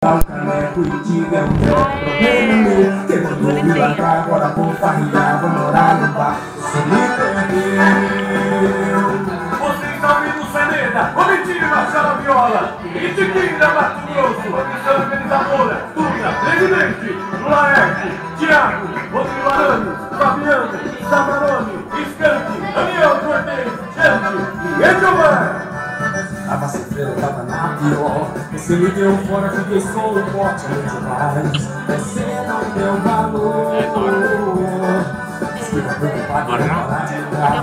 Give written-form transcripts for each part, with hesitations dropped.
caneco e diga um problema meu. Quem mandou me largar, agora vou farrear, vou morar no bar. Você me perdeu. Vocês estão ouvindo Seneda, Comitiva, Marcela Viola, Itiquira, Mato Grosso, Santa Felizamora, Tuna, Presidente, Laerte, Tiago, Rodrigo Arame, Fabiano, Samarone, Skank, Daniel Cortez, Xande e Edilmar. Tava sofrendo, tava na pior. Você me deu fora, fiquei só um pote demais. Você não deu valor. Fica preocupado com parar de ligar.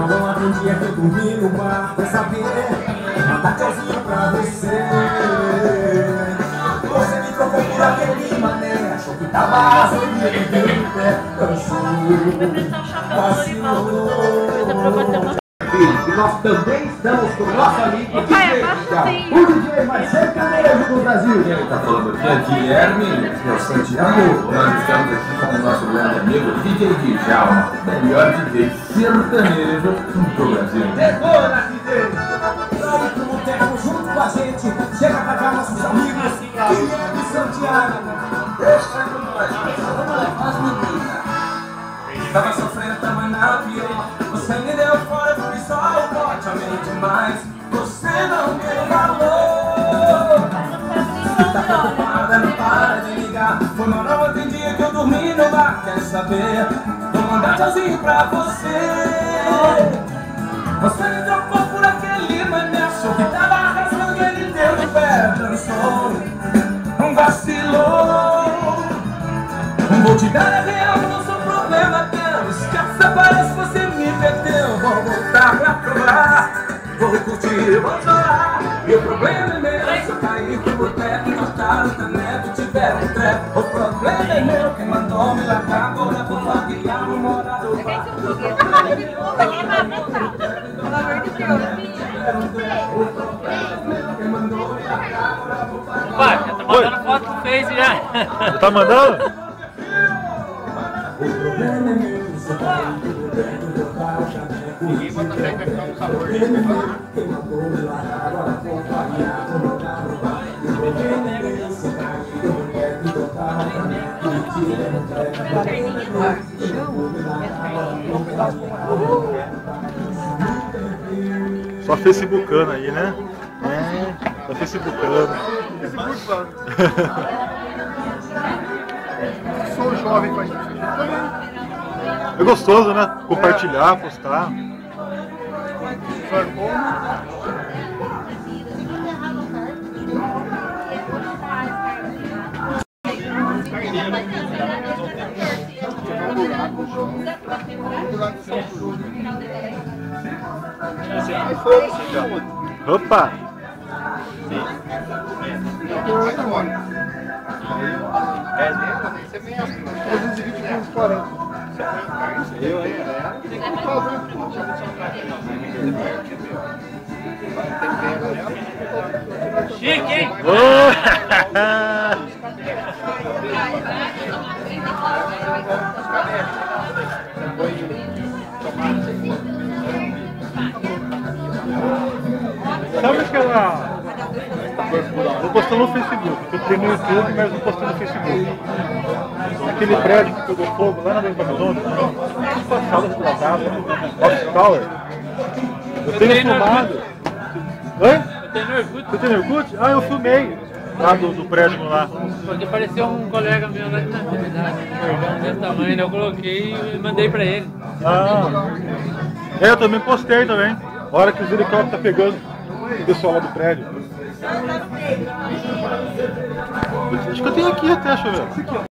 Não atendia que eu dormi no bar. Vai saber, mandar tchauzinho pra você. Você me trocou por aquele mané. Achou que tava arrasando e ele deu no pé. Vacilou. E nós também estamos com o nosso amigo o DJ mais sertanejo do Brasil. Quem está falando aqui é Guilherme, Santiago. Nós estamos aqui com o nosso grande amigo DJ Djalma, o melhor DJ sertanejo do Brasil. Decora, DJ! Sai pro boteco junto com a gente. Chega pra cá, nossos amigos. Guilherme Santiago. Deixa com nós, vamos levar as meninas. Tava sofrendo, tava na pior. Você me deu fora, fui só o pote, amei demais. Você não deu valor. Tá preocupada, não para de ligar. Foi mal, não entendi que eu dormi no bar. Quer saber? Vou mandar tchauzinho pra você. Você me trocou por aquele mané. Achou que tava arrasando, ele deu no pé. Dançou, não vacilou. Não vou te dar a real, não sou problema teu. Esquece, parece que você me perdeu. Vou voltar pra provar, vou curtir, vou chorar. E o problema é meu, se eu cair pro boteco, cortar o caneco, tiver um treco. O problema é meu, quem mandou me largar, agora vou vaguear no morar do bar. Pelo amor de Deus. Quem mandou me largar, agora vou vaguear. Pai, já tá mandando foto pro Face já. Tá mandando? O problema é meu, você tá indo pro boteco, cortar o caneco. Ninguém bota até que vai ficar um sabor. Quem mandou me largar, agora vou vaguear no morar do bar. O problema é meu, você tá indo pro boteco, cortar o caneco. Tira no treco. Só facebookando aí, né? É, só facebookando. Sou jovem, faz isso. É gostoso, né? Compartilhar, postar. Opa! Chique, hein? Sabe aquela... Vou postar no Facebook, eu tenho no YouTube, mas não postei no Facebook. Aquele prédio que pegou fogo lá na Avenida Babilônia, passado pela data, Office Tower. Eu tenho filmado. Oi? Eu tenho Orkut. Você tem Orkut? Ah, eu filmei lá do prédio lá. Porque apareceu um colega meu lá de atividade, um desse tamanho, né? Eu coloquei e mandei pra ele. Ah, eu também postei também. A hora que os helicópteros tá pegando o pessoal lá do prédio. Acho que eu tenho aqui até, deixa eu ver.